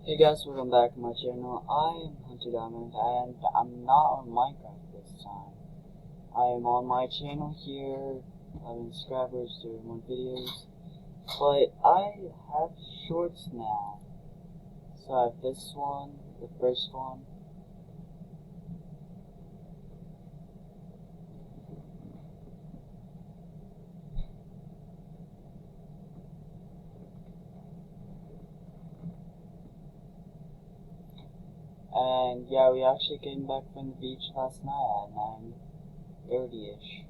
Hey guys, welcome back to my channel. I am Hunter Diamond and I'm not on Minecraft this time. I am on my channel here, 11 subscribers, doing more videos, but I have shorts now. So I have this one, the first one, and yeah, we actually came back from the beach last night at 9:30ish.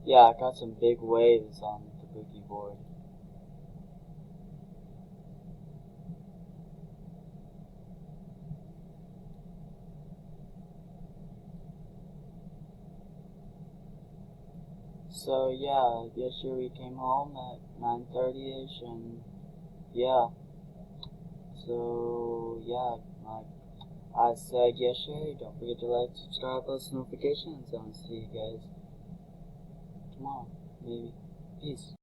Yeah, I got some big waves on the boogie board. So yeah, yesterday we came home at 9:30ish, and yeah. So yeah, like I said yesterday, don't forget to like, subscribe, post notifications, and I'll see you guys tomorrow, maybe. Peace.